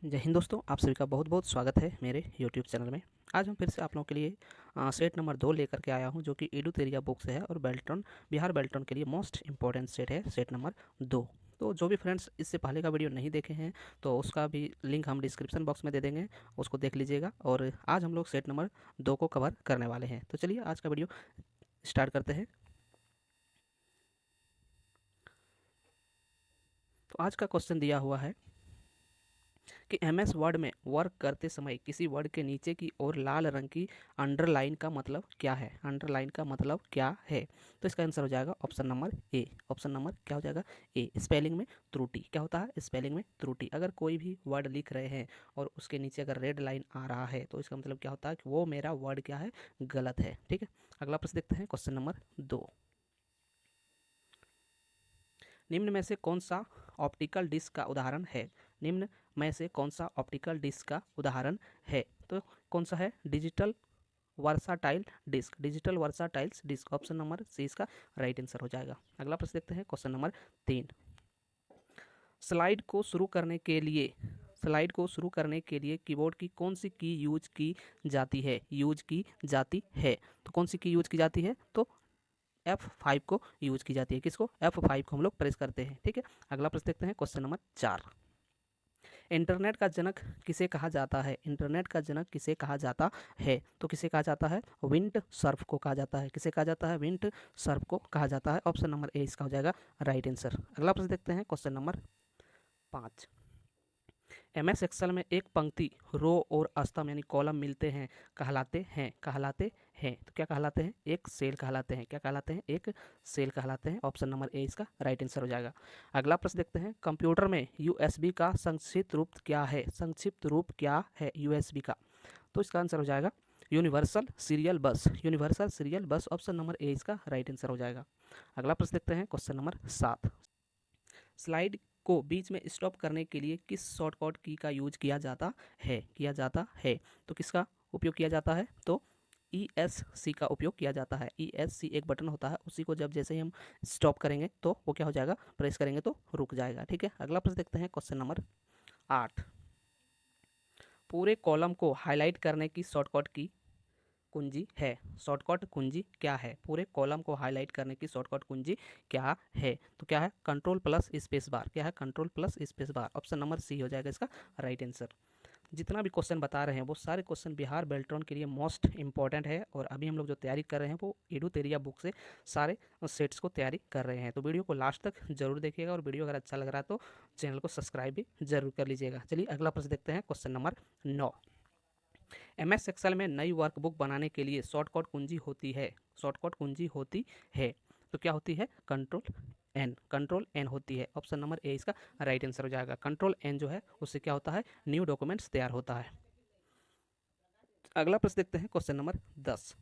जय हिंद दोस्तों, आप सभी का बहुत बहुत स्वागत है मेरे यूट्यूब चैनल में। आज हम फिर से आप लोगों के लिए सेट नंबर 2 लेकर के आया हूं, जो कि एडुतेरिया बुक से है और बेल्ट्रॉन बिहार बेल्ट्रॉन के लिए मोस्ट इंपॉर्टेंट सेट है, सेट नंबर 2। तो जो भी फ्रेंड्स इससे पहले का वीडियो नहीं देखे हैं तो उसका भी लिंक हम डिस्क्रिप्शन बॉक्स में दे देंगे, उसको देख लीजिएगा। और आज हम लोग सेट नंबर 2 को कवर करने वाले हैं। तो चलिए आज का वीडियो स्टार्ट करते हैं। तो आज का क्वेश्चन दिया हुआ है कि एमएस वर्ड में वर्क करते समय किसी वर्ड के नीचे की ओर लाल रंग की अंडरलाइन का मतलब क्या है। अंडरलाइन का मतलब क्या है? तो इसका आंसर हो जाएगा ऑप्शन नंबर ए। ऑप्शन नंबर क्या हो जाएगा? ए। स्पेलिंग में त्रुटि। क्या होता है? स्पेलिंग में त्रुटि। अगर कोई भी वर्ड लिख रहे हैं और उसके नीचे अगर रेड लाइन आ रहा है तो इसका मतलब क्या होता है कि वो मेरा वर्ड क्या है, गलत है। ठीक है, अगला प्रश्न देखते हैं, क्वेश्चन नंबर 2। निम्न में से कौन सा ऑप्टिकल डिस्क का उदाहरण है? निम्न में से कौन सा ऑप्टिकल डिस्क का उदाहरण है? तो कौन सा है? Digital versatile disc. Digital versatiles disc, option number C इसका राइट आंसर हो जाएगा। अगला प्रश्न देखते हैं, क्वेश्चन नंबर 3। स्लाइड को शुरू करने के लिए कीबोर्ड की कौन सी की यूज की जाती है? यूज की जाती है। तो कौन सी की यूज की जाती है? तो F5 को यूज की जाती है। किसको? F5 को हम लोग प्रेस करते हैं। ठीक है, अगला प्रश्न देखते हैं, क्वेश्चन नंबर 4। इंटरनेट का जनक किसे कहा जाता है? इंटरनेट का जनक किसे कहा जाता है? तो किसे कहा जाता है? विंड सर्फ को कहा जाता है। किसे कहा जाता है? विंड सर्फ को कहा जाता है। ऑप्शन नंबर ए इसका हो जाएगा राइट आंसर। अगला प्रश्न देखते हैं, क्वेश्चन नंबर 5। एमएस एक्सेल में एक पंक्ति, रो और स्तंभ यानी कॉलम मिलते हैं, कहलाते हैं। तो क्या कहलाते हैं? एक सेल कहलाते हैं। क्या कहलाते हैं? एक सेल कहलाते हैं। ऑप्शन नंबर ए इसका राइट आंसर हो जाएगा। अगला प्रश्न देखते हैं, कंप्यूटर में यूएसबी का संक्षिप्त रूप क्या है? संक्षिप्त रूप क्या है यूएसबी का? तो इसका आंसर हो जाएगा यूनिवर्सल सीरियल बस। यूनिवर्सल सीरियल बस, ऑप्शन नंबर ए इसका राइट आंसर हो जाएगा। अगला प्रश्न देखते हैं, क्वेश्चन नंबर 7। स्लाइड को बीच में स्टॉप करने के लिए किस शॉर्टकट की का यूज किया जाता है? तो किसका उपयोग किया जाता है? तो ESC का उपयोग किया जाता है। ESC एक बटन होता है, उसी को जब जैसे ही हम स्टॉप करेंगे तो वो क्या हो जाएगा, प्रेस करेंगे तो रुक जाएगा। ठीक है, अगला प्रश्न देखते हैं, क्वेश्चन नंबर 8। पूरे कॉलम को हाईलाइट करने की शॉर्टकट की कुंजी है। शॉर्टकट कुंजी क्या है? पूरे कॉलम को हाईलाइट करने की शॉर्टकट कुंजी क्या है? तो क्या है? Control plus space bar. क्या है? Control plus space bar. Option number C हो जाएगा इसका राइट आंसर। जितना भी क्वेश्चन बता रहे हैं वो सारे क्वेश्चन बिहार बेल्ट्रॉन के लिए मोस्ट इंपॉर्टेंट है, और अभी हम लोग जो तैयारी कर रहे हैं वो एडुतेरिया बुक से सारे सेट्स को तैयारी कर रहे हैं। तो वीडियो को लास्ट तक जरूर देखिएगा, और वीडियो अगर अच्छा लग रहा है तो चैनल को सब्सक्राइब भी जरूर कर लीजिएगा। चलिए अगला प्रश्न देखते हैं, क्वेश्चन नंबर 9। एमएस एक्सेल में नई वर्कबुक बनाने के लिए शॉर्टकट कुंजी होती है। शॉर्टकट कुंजी होती है, तो क्या होती है? कंट्रोल एन होती है। ऑप्शन नंबर ए इसका राइट आंसर हो जाएगा। कंट्रोल एन जो है उससे क्या होता है? न्यू डॉक्यूमेंट्स तैयार होता है। अगला प्रश्न देखते हैं, क्वेश्चन नंबर 10।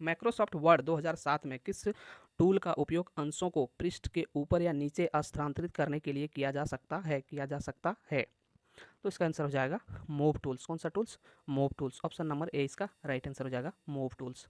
माइक्रोसॉफ्ट वर्ड 2007 में किस टूल का उपयोग अंशों को पृष्ठ के ऊपर या नीचे स्थानांतरित करने के लिए किया जा सकता है? तो इसका आंसर हो जाएगा मूव टूल्स। कौन सा tools? Move tools. Option number A इसका राइट आंसर हो जाएगा मूव टूल्स।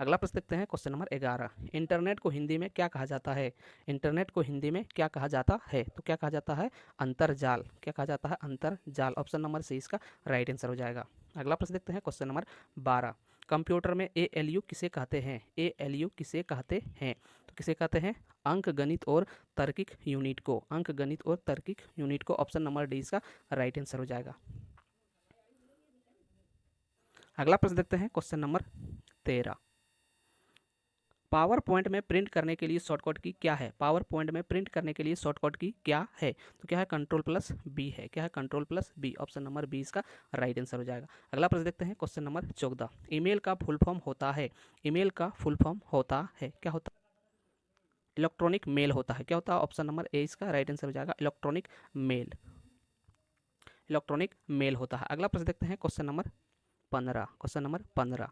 अगला प्रश्न देखते हैं, क्वेश्चन नंबर 11। इंटरनेट को हिंदी में क्या कहा जाता है? इंटरनेट को हिंदी में क्या कहा जाता है? तो क्या कहा जाता है? अंतरजाल। क्या कहा जाता है? अंतरजाल। ऑप्शन नंबर सी इसका राइट आंसर हो जाएगा। अगला प्रश्न देखते हैं, क्वेश्चन नंबर 12। कंप्यूटर में ALU किसे कहते हैं? ALU किसे कहते हैं? तो किसे कहते हैं? अंक गणित और तार्किक यूनिट को। अंक गणित और तार्किक यूनिट को। ऑप्शन नंबर डी इसका राइट आंसर हो जाएगा। अगला प्रश्न देखते हैं, क्वेश्चन नंबर 13। पावर पॉइंट में प्रिंट करने के लिए शॉर्टकट की क्या है? पावर पॉइंट में प्रिंट करने के लिए शॉर्टकट की क्या है? तो क्या है? कंट्रोल प्लस बी है। क्या है? Control plus B. Option number B इसका राइट आंसर हो जाएगा। अगला प्रश्न देखते हैं, क्वेश्चन नंबर 14। ईमेल का फुल फॉर्म होता है। ईमेल का फुल फॉर्म होता है, क्या होता है? इलेक्ट्रॉनिक मेल होता है। क्या होता है? ऑप्शन नंबर ए इसका राइट आंसर हो जाएगा इलेक्ट्रॉनिक मेल। इलेक्ट्रॉनिक मेल होता है। अगला प्रश्न देखते हैं, question number 15। Question number 15।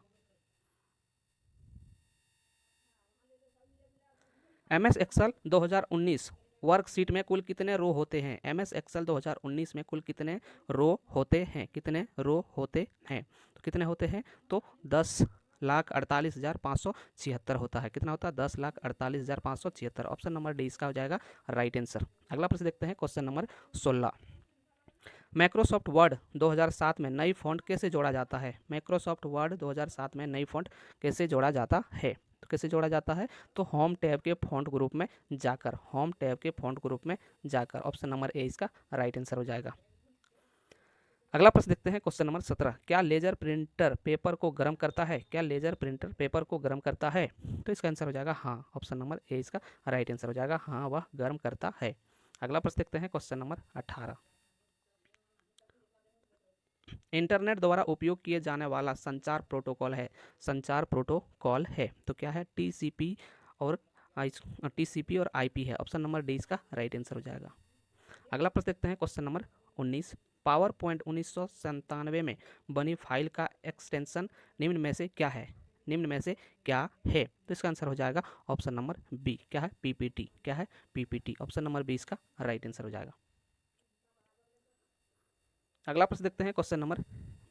MS Excel 2019 worksheet में कुल कितने रो होते हैं? MS एक्सेल 2019 में कुल कितने रो होते हैं? कितने रो होते हैं? तो कितने होते हैं? तो 10,48,576 होता है। कितना होता है? 10,48,576। ऑप्शन नंबर डी इसका हो जाएगा राइट आंसर। अगला प्रश्न देखते हैं, क्वेश्चन नंबर 16। माइक्रोसॉफ्ट वर्ड 2007 में नई फ़ॉन्ट कैसे जोड़ा जाता है? माइक्रोसॉफ्ट वर्ड 2007 में नई फ़ॉन्ट कैसे जोड़ा जाता है? तो कैसे जोड़ा जाता है? तो होम टैब के फ़ॉन्ट ग्रुप में जाकर, होम टैब के फ़ॉन्ट ग्रुप में जाकर। ऑप्शन नंबर ए इसका राइट आंसर हो जाएगा। अगला प्रश्न देखते हैं, क्वेश्चन नंबर 17। क्या लेजर प्रिंटर पेपर को गर्म करता है? क्या लेजर प्रिंटर पेपर को गर्म करता है? तो इसका आंसर हो जाएगा हाँ। ऑप्शन नंबर ए इसका राइट आंसर हो जाएगा, हाँ वह गर्म करता है। अगला प्रश्न देखते हैं, क्वेश्चन नंबर 18। इंटरनेट द्वारा उपयोग किए जाने वाला संचार प्रोटोकॉल है, संचार प्रोटोकॉल है तो क्या है? टीसीपी और टीसीपी और आईपी है। ऑप्शन नंबर डी इसका राइट आंसर हो जाएगा। अगला प्रश्न देखते हैं, क्वेश्चन नंबर 19। पावर पॉइंट 1997 में बनी फाइल का एक्सटेंशन निम्न में से क्या है? निम्न में से क्या है? तो इसका आंसर हो जाएगा ऑप्शन नंबर बी, क्या है? पीपीटी। क्या है? पीपीटी। ऑप्शन नंबर बी इसका राइट आंसर हो जाएगा। अगला प्रश्न देखते हैं, क्वेश्चन नंबर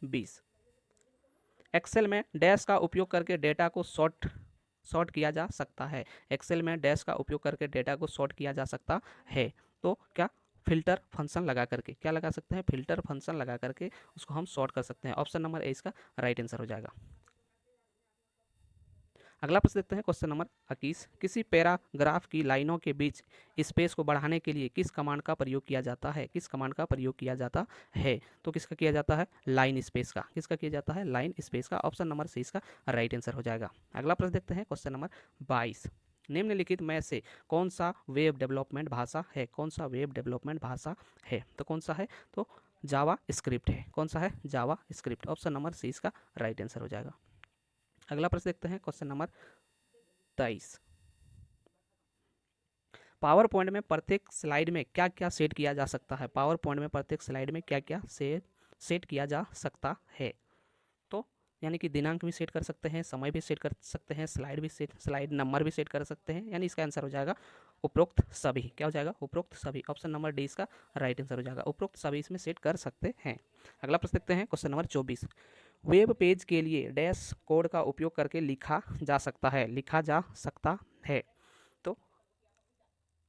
20। एक्सेल में डैश का उपयोग करके डेटा को सॉर्ट किया जा सकता है। एक्सेल में डैश का उपयोग करके डेटा को सॉर्ट किया जा सकता है तो क्या? फिल्टर फंक्शन लगा करके। क्या लगा सकते हैं? फिल्टर फंक्शन लगा करके उसको हम सॉर्ट कर सकते हैं। ऑप्शन नंबर ए इसका राइट आंसर हो जाएगा। अगला प्रश्न देखते हैं, क्वेश्चन नंबर 21। किसी पैराग्राफ की लाइनों के बीच स्पेस को बढ़ाने के लिए किस कमांड का प्रयोग किया जाता है? किस कमांड का प्रयोग किया जाता है? तो किसका किया जाता है? लाइन स्पेस का। किसका किया जाता है? लाइन स्पेस का। ऑप्शन नंबर सी इसका राइट आंसर हो जाएगा। अगला प्रश्न देखते हैं, क्वेश्चन नंबर 22। निम्नलिखित में से कौन सा वेब डेवलपमेंट भाषा है? कौन सा वेब डेवलपमेंट भाषा है? तो कौन सा है? तो जावा स्क्रिप्ट है। कौन सा है? जावा स्क्रिप्ट। ऑप्शन नंबर सी इसका राइट आंसर हो जाएगा। अगला प्रश्न देखते हैं, क्वेश्चन नंबर 23। पावर पॉइंट में प्रत्येक स्लाइड में क्या क्या सेट किया जा सकता है? पावर पॉइंट में प्रत्येक स्लाइड में क्या क्या सेट किया जा सकता है? तो यानी कि दिनांक भी सेट कर सकते हैं, समय भी सेट कर सकते हैं, स्लाइड नंबर भी सेट कर सकते हैं। यानी इसका आंसर हो जाएगा उपरोक्त सभी। क्या हो जाएगा? उपरोक्त सभी। ऑप्शन नंबर डी इसका राइट आंसर हो जाएगा। उपरोक्त सभी इसमें सेट कर सकते हैं। अगला प्रश्न देखते हैं, क्वेश्चन नंबर 24। वेब पेज के लिए डैश कोड का उपयोग करके लिखा जा सकता है। लिखा जा सकता है तो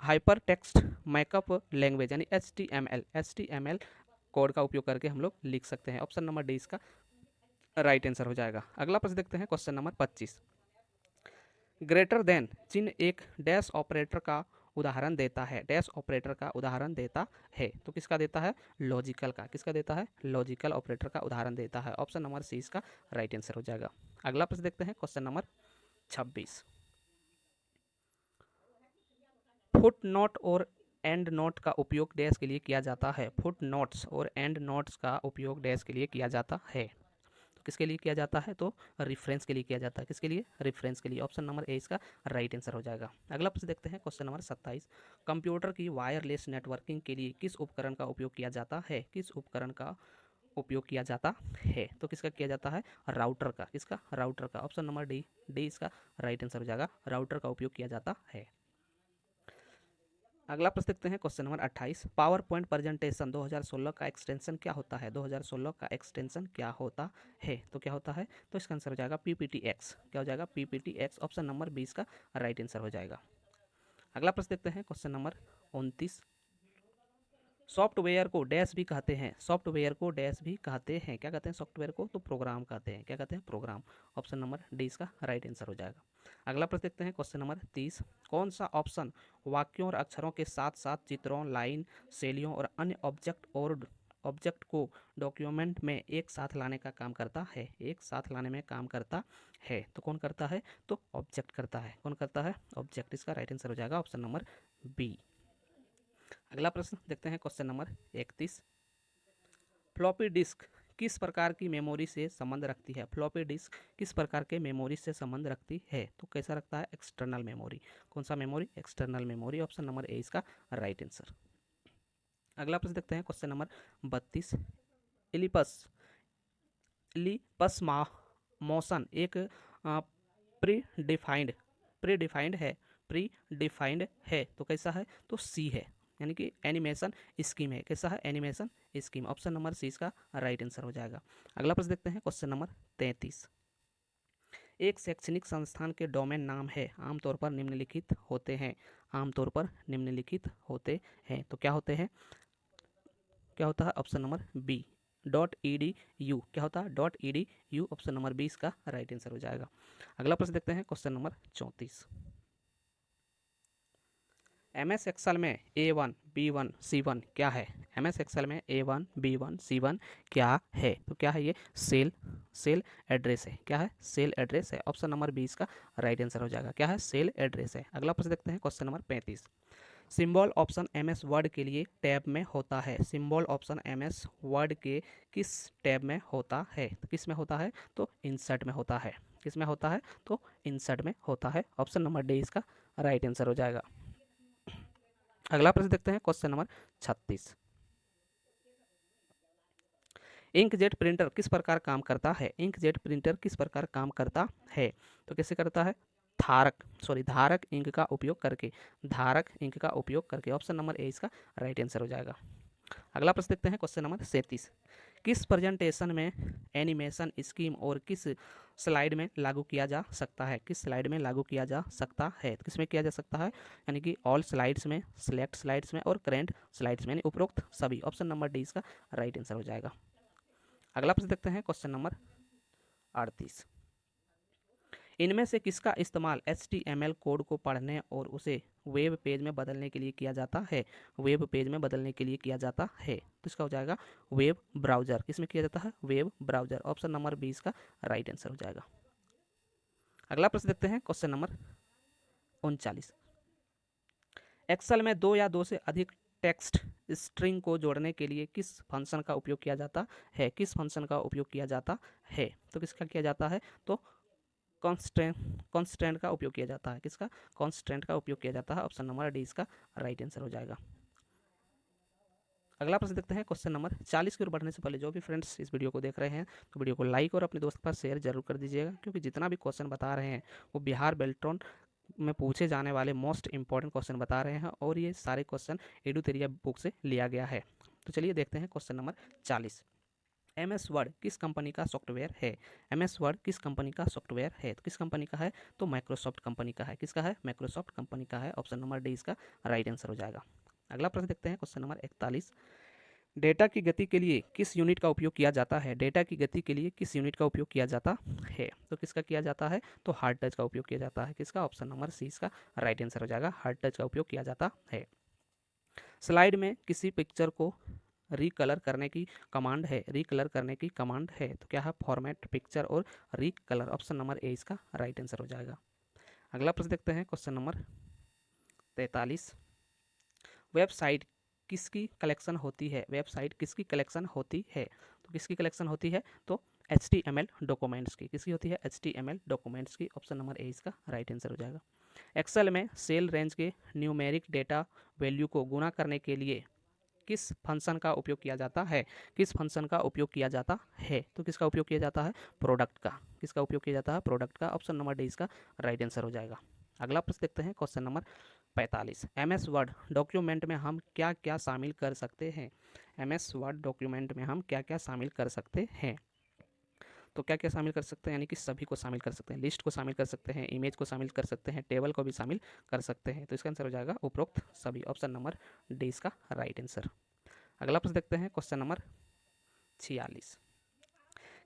हाइपर टेक्स्ट मैकअप लैंग्वेज यानी HTML कोड का उपयोग करके हम लोग लिख सकते हैं। ऑप्शन नंबर डी इसका राइट आंसर हो जाएगा। अगला प्रश्न देखते हैं, क्वेश्चन नंबर 25। ग्रेटर देन चिन्ह एक डैश ऑपरेटर का उदाहरण देता है। डैश ऑपरेटर का उदाहरण देता है तो किसका देता है? लॉजिकल का। किसका देता है? लॉजिकल ऑपरेटर का उदाहरण देता है। ऑप्शन नंबर सी इसका राइट आंसर हो जाएगा। अगला प्रश्न देखते हैं, क्वेश्चन नंबर 26। फुट नोट और एंड नोट का उपयोग डैश के लिए किया जाता है। फुट नोट्स और एंड नोट्स का उपयोग डैश के लिए किया जाता है तो किसके लिए किया जाता है? तो रेफरेंस के लिए किया जाता है। किसके लिए? रेफरेंस के लिए। ऑप्शन नंबर ए इसका राइट आंसर हो जाएगा। अगला प्रश्न देखते हैं, क्वेश्चन नंबर 27। कंप्यूटर की वायरलेस नेटवर्किंग के लिए किस उपकरण का उपयोग किया जाता है? किस उपकरण का उपयोग किया जाता है तो किसका किया जाता है? राउटर का। किसका? राउटर का। ऑप्शन नंबर डी इसका राइट आंसर हो जाएगा। राउटर का उपयोग किया जाता है। अगला प्रश्न देखते हैं, question number 28। Power point presentation 2016 का एक्सटेंशन क्या होता है? 2016 का एक्सटेंशन क्या होता है तो क्या होता है? तो इसका आंसर हो जाएगा PPTX। क्या हो जाएगा? PPTX। ऑप्शन नंबर 20 का राइट आंसर हो जाएगा। अगला प्रश्न देखते हैं, क्वेश्चन नंबर 29। सॉफ्टवेयर को डैश भी कहते हैं। सॉफ्टवेयर को डैश भी कहते हैं। क्या कहते हैं सॉफ्टवेयर को? तो प्रोग्राम कहते हैं। क्या कहते हैं? प्रोग्राम। ऑप्शन नंबर डी इसका राइट आंसर हो जाएगा। अगला प्रश्न देखते हैं, क्वेश्चन नंबर 30। कौन सा ऑप्शन वाक्यों और अक्षरों के साथ साथ चित्रों, लाइन, शैलियों और अन्य ऑब्जेक्ट को डॉक्यूमेंट में एक साथ लाने का काम करता है? एक साथ लाने में काम करता है तो कौन करता है? तो ऑब्जेक्ट करता है। कौन करता है? ऑब्जेक्ट। इसका राइट आंसर हो जाएगा ऑप्शन नंबर बी। अगला प्रश्न देखते हैं, क्वेश्चन नंबर 31। फ्लॉपी डिस्क किस प्रकार की मेमोरी से संबंध रखती है? फ्लॉपी डिस्क किस प्रकार के मेमोरी से संबंध रखती है तो कैसा रखता है? External memory. कौन सा memory? External memory. Option number A इसका राइट आंसर। अगला प्रश्न देखते हैं, क्वेश्चन नंबर 32। इलिपस इलिपस मोशन एक प्री डिफाइंड है तो कैसा है? तो सी है। यानी कि एनिमेशन स्कीम है। कैसा है? Animation scheme. Option number C इसका राइट आंसर हो जाएगा। अगला प्रश्न देखते हैं, क्वेश्चन नंबर 33। एक शैक्षणिक संस्थान के डोमेन नाम है। आमतौर पर निम्नलिखित होते हैं। आमतौर पर निम्नलिखित होते हैं तो क्या होते हैं? क्या होता है ऑप्शन नंबर बी .edu। क्या होता है .edu, ऑप्शन नंबर बी इसका राइट आंसर हो जाएगा। अगला प्रश्न देखते हैं क्वेश्चन नंबर 34। MS एक्सेल में A1 B1 C1 क्या है? MS एक्सेल में A1 B1 C1 क्या है? तो क्या है ये? सेल एड्रेस है। क्या है? सेल एड्रेस है। ऑप्शन नंबर बी इसका राइट आंसर हो जाएगा। क्या है? सेल एड्रेस है। अगला प्रश्न देखते हैं question number 35। Symbol option MS word के लिए टैब में होता है। सिंबल ऑप्शन MS वर्ड के किस टैब में होता है? तो किस में होता है? तो इंसर्ट में होता है। किस में होता है? तो इंसर्ट में होता है। ऑप्शन नंबर डी इसका राइट आंसर हो जाएगा। अगला प्रश्न देखते हैं क्वेश्चन नंबर 36। इंकजेट प्रिंटर किस प्रकार काम करता है? इंकजेट प्रिंटर किस प्रकार काम करता है? तो कैसे करता है? धारक इंक का उपयोग करके। धारक इंक का उपयोग करके। ऑप्शन नंबर ए इसका राइट आंसर हो जाएगा। अगला प्रश्न देखते हैं क्वेश्चन नंबर 37। किस प्रेजेंटेशन में एनिमेशन स्कीम और किस स्लाइड में लागू किया जा सकता है? किस स्लाइड में लागू किया जा सकता है? तो किस में किया जा सकता है? यानी कि ऑल स्लाइड्स में, सिलेक्ट स्लाइड्स में और करेंट स्लाइड्स में, यानी उपरोक्त सभी। ऑप्शन नंबर डी इसका राइट आंसर हो जाएगा। अगला प्रश्न देखते हैं क्वेश्चन नंबर 38। इनमें से किसका इस्तेमाल HTML कोड को पढ़ने और उसे वेब पेज में बदलने के लिए किया जाता है? वेब पेज में बदलने के लिए किया जाता है। तो इसका हो जाएगा वेब ब्राउजर। किसमें किया जाता है? Web browser. Option number B इसका राइट आंसर हो जाएगा। अगला प्रश्न देखते हैं क्वेश्चन नंबर 39। एक्सेल में दो या दो से अधिक टेक्स्ट स्ट्रिंग को जोड़ने के लिए किस फंक्शन का उपयोग किया जाता है? किस फंक्शन का उपयोग किया जाता है? तो किसका किया जाता है? तो कॉन्स्टेंट का उपयोग किया जाता है। किसका? कॉन्स्टेंट का उपयोग किया जाता है। ऑप्शन नंबर डी इसका राइट आंसर हो जाएगा। अगला प्रश्न देखते हैं क्वेश्चन नंबर 40 की ओर बढ़ने से पहले जो भी फ्रेंड्स इस वीडियो को देख रहे हैं तो वीडियो को लाइक और अपने दोस्त के पास शेयर जरूर कर दीजिएगा, क्योंकि जितना भी क्वेश्चन बता रहे हैं वो बिहार बेल्ट्रॉन में पूछे जाने वाले मोस्ट इंपॉर्टेंट क्वेश्चन बता रहे हैं और ये सारे क्वेश्चन एडुतेरिया बुक से लिया गया है। तो चलिए देखते हैं क्वेश्चन नंबर 40। MS वर्ड किस कंपनी का सॉफ्टवेयर है? MS वर्ड किस कंपनी का सॉफ्टवेयर है? तो किस कंपनी का है? तो माइक्रोसॉफ्ट कंपनी का है। किसका है? माइक्रोसॉफ्ट कंपनी का है। ऑप्शन नंबर डी इसका राइट आंसर हो जाएगा। अगला प्रश्न देखते हैं क्वेश्चन नंबर 41। डेटा की गति के लिए किस यूनिट का उपयोग किया जाता है? डेटा की गति के लिए किस यूनिट का उपयोग किया जाता है? तो किसका किया जाता है? तो हार्ड टच का उपयोग किया जाता है। किसका? ऑप्शन नंबर सी इसका राइट आंसर हो जाएगा। हार्ड टच का उपयोग किया जाता है। स्लाइड में किसी पिक्चर को रिकलर करने की कमांड है। रिकलर करने की कमांड है तो क्या है? फॉर्मेट पिक्चर और रिकलर। ऑप्शन नंबर ए इसका राइट आंसर हो जाएगा। अगला प्रश्न देखते हैं क्वेश्चन नंबर 43। वेबसाइट किसकी कलेक्शन होती है? वेबसाइट किसकी कलेक्शन होती है? तो किसकी कलेक्शन होती है? तो HTML डॉक्यूमेंट्स की। किसकी होती है? HTML डॉक्यूमेंट्स की। ऑप्शन नंबर ए इसका राइट आंसर हो जाएगा। एक्सेल में सेल रेंज के न्यूमेरिक डेटा वैल्यू को गुणा करने के लिए किस फंक्शन का उपयोग किया जाता है? किस फंक्शन का उपयोग किया जाता है? तो किसका उपयोग किया जाता है? प्रोडक्ट का। किसका उपयोग किया जाता है? प्रोडक्ट का। ऑप्शन नंबर डी इसका राइट आंसर हो जाएगा। अगला प्रश्न देखते हैं question number 45। MS word document में हम क्या क्या शामिल कर सकते हैं? MS वर्ड डॉक्यूमेंट में हम क्या क्या शामिल कर सकते हैं? तो क्या क्या शामिल कर सकते हैं? यानी कि सभी को शामिल कर सकते हैं। लिस्ट को शामिल कर सकते हैं, इमेज को शामिल कर सकते हैं, टेबल को भी शामिल कर सकते हैं। तो इसका आंसर हो जाएगा उपरोक्त सभी। ऑप्शन नंबर डी इसका राइट आंसर। अगला प्रश्न देखते हैं क्वेश्चन नंबर 46।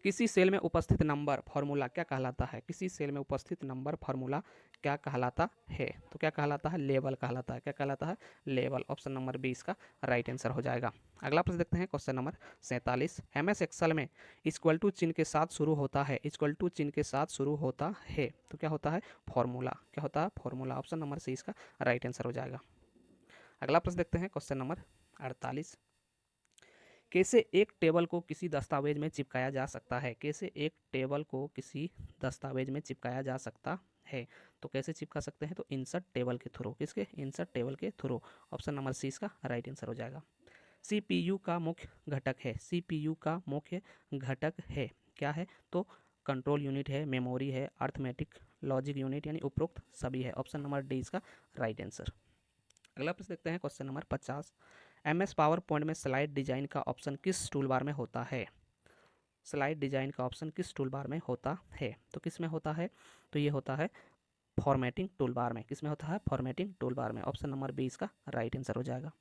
किसी सेल में उपस्थित नंबर फॉर्मूला क्या कहलाता है? किसी सेल में उपस्थित नंबर फॉर्मूला क्या कहलाता है? तो क्या कहलाता है? लेवल कहलाता है। क्या कहलाता है? लेवल। ऑप्शन नंबर बी इसका राइट आंसर हो जाएगा। अगला प्रश्न देखते हैं क्वेश्चन नंबर 47। MS एक्सेल में इक्वल टू चिन्ह के साथ शुरू होता है। इक्वल टू चिन्ह के साथ शुरू होता है तो क्या होता है? फॉर्मूला। क्या होता है? फॉर्मूला। ऑप्शन नंबर सी इसका राइट आंसर हो जाएगा। अगला प्रश्न देखते हैं क्वेश्चन नंबर 48। कैसे एक टेबल को किसी दस्तावेज में चिपकाया जा सकता है? कैसे एक टेबल को किसी दस्तावेज में चिपकाया जा सकता है? तो कैसे चिपका सकते हैं? तो इंसर्ट टेबल के थ्रू। किसके? इंसर्ट टेबल के थ्रू। ऑप्शन नंबर सी इसका राइट आंसर हो जाएगा। CPU का मुख्य घटक है। CPU का मुख्य घटक है। क्या है? तो कंट्रोल यूनिट है, मेमोरी है, अर्थमेटिक लॉजिक यूनिट, यानी उपरोक्त सभी है। ऑप्शन नंबर डी इसका राइट आंसर। अगला प्रश्न देखते हैं question number 50। MS power point में स्लाइड डिजाइन का ऑप्शन किस टूल बार में होता है? स्लाइड डिजाइन का ऑप्शन किस टूल बार में होता है? तो किस में होता है? तो ये होता है फॉर्मेटिंग टूल बार में। किस में होता है? फॉर्मेटिंग टूल बार में। ऑप्शन नंबर बी इसका राइट आंसर हो जाएगा।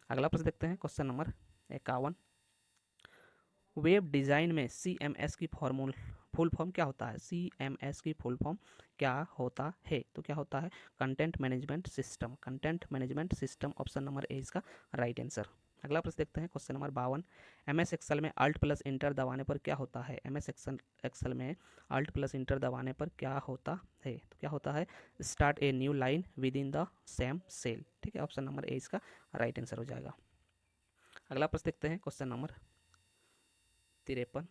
अगला प्रश्न देखते हैं क्वेश्चन नंबर 51। वेब डिज़ाइन में CMS की फुल फॉर्म क्या होता है? CMS की फुल फॉर्म क्या होता है? तो क्या होता है? Content management system. Content management system, option number A इसका राइट आंसर। अगला प्रश्न देखते हैं, क्वेश्चन नंबर 52। MS एक्सेल में अल्ट प्लस इंटर दबाने पर क्या होता है? MS एक्सेल में अल्ट प्लस इंटर दबाने पर क्या होता है? तो क्या होता है? Start a new line within the same cell. ठीक है, ऑप्शन नंबर ए इसका राइट आंसर हो जाएगा। अगला प्रश्न देखते हैं, क्वेश्चन नंबर 53।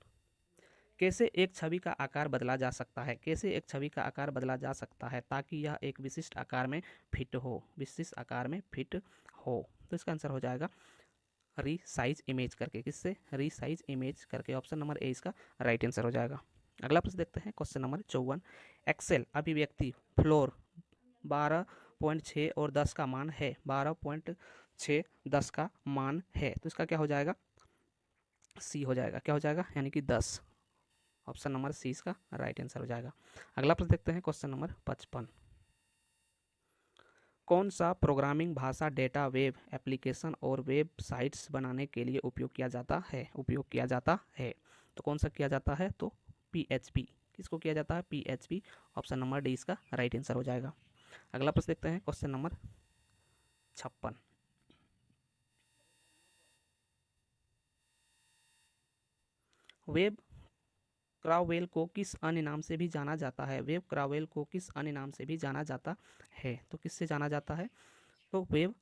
कैसे एक छवि का आकार बदला जा सकता है? कैसे एक छवि का आकार बदला जा सकता है ताकि यह एक विशिष्ट आकार में फिट हो? विशिष्ट आकार में फिट हो। तो इसका आंसर हो जाएगा रीसाइज इमेज करके। किससे? रीसाइज इमेज करके। ऑप्शन नंबर ए इसका राइट आंसर हो जाएगा। अगला प्रश्न देखते हैं, क्वेश्चन नंबर 54। एक्सेल अभिव्यक्ति फ्लोर 12.6 और 10 का मान है। 12.6 10 का मान है, तो इसका क्या हो जाएगा? सी हो जाएगा। क्या हो जाएगा? यानी कि 10। ऑप्शन नंबर सी इसका राइट आंसर हो जाएगा। अगला प्रश्न देखते हैं, क्वेश्चन नंबर 55। कौन सा प्रोग्रामिंग भाषा डेटा वेब एप्लीकेशन और वेबसाइट्स बनाने के लिए उपयोग किया जाता है? तो कौन सा किया जाता है? तो PHP। किसको किया जाता है? PHP। ऑप्शन नंबर डी इसका राइट आंसर हो जाएगा। अगला प्रश्न देखते हैं, क्वेश्चन नंबर 56। वेब क्रावेल को किस अन्य नाम से भी जाना जाता है? वेब क्रावेल को किस अन्य नाम से भी जाना जाता है? तो किससे जाना जाता है? तो वेब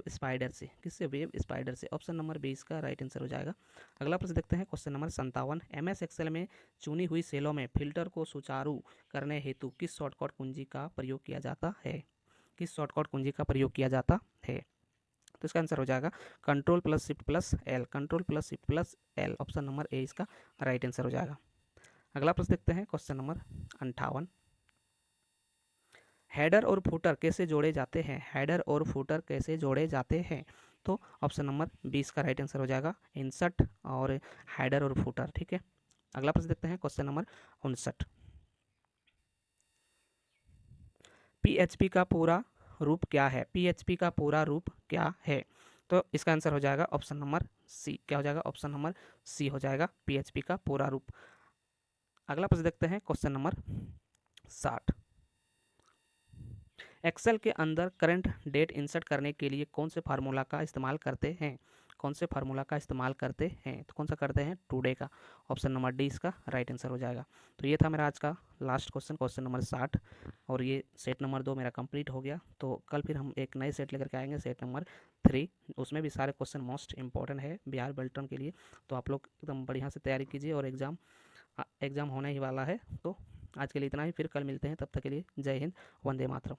स्पाइडर से। किससे? वेब स्पाइडर से। ऑप्शन नंबर 20 का राइट आंसर हो जाएगा। अगला प्रश्न देखते हैं, क्वेश्चन नंबर 57। MS एक्सेल में चुनी हुई सेलों में फिल्टर को सुचारू करने हेतु किस शॉर्टकट कुंजी का प्रयोग किया जाता है? किस शॉर्टकट कुंजी का प्रयोग किया जाता है? तो इसका आंसर हो जाएगा Ctrl+Shift+L। Ctrl+Shift+L। Option number A इसका राइट आंसर हो जाएगा। अगला प्रश्न देखते हैं, क्वेश्चन नंबर 58। हेडर और फुटर कैसे जोड़े जाते हैं? हेडर और फुटर कैसे जोड़े जाते हैं? तो ऑप्शन नंबर 20 का राइट आंसर हो जाएगा, इंसर्ट और हेडर और फुटर। ठीक है, अगला प्रश्न देखते हैं, क्वेश्चन नंबर 59। PHP का पूरा रूप क्या है? PHP का पूरा रूप क्या है? तो इसका आंसर हो जाएगा ऑप्शन नंबर सी। क्या हो जाएगा? ऑप्शन नंबर सी हो जाएगा, PHP का पूरा रूप। अगला प्रश्न देखते हैं, क्वेश्चन नंबर 60। एक्सेल के अंदर करंट डेट इंसर्ट करने के लिए कौन से फार्मूला का इस्तेमाल करते हैं? कौन से फार्मूला का इस्तेमाल करते हैं? तो कौन सा करते हैं? टुडे का। ऑप्शन नंबर डी इसका राइट आंसर हो जाएगा। तो ये था मेरा आज का लास्ट क्वेश्चन, क्वेश्चन नंबर 60, और ये सेट नंबर 2 मेरा कंप्लीट हो गया। तो कल फिर हम एक नए सेट लेकर के आएंगे, सेट नंबर 3। उसमें भी सारे क्वेश्चन मोस्ट इंपॉर्टेंट है बिहार बेल्ट्रॉन के लिए। तो आप लोग एकदम बढ़िया से तैयारी कीजिए, और एग्ज़ाम होने ही वाला है। तो आज के लिए इतना ही, फिर कल मिलते हैं। तब तक के लिए जय हिंद, वंदे मातरम।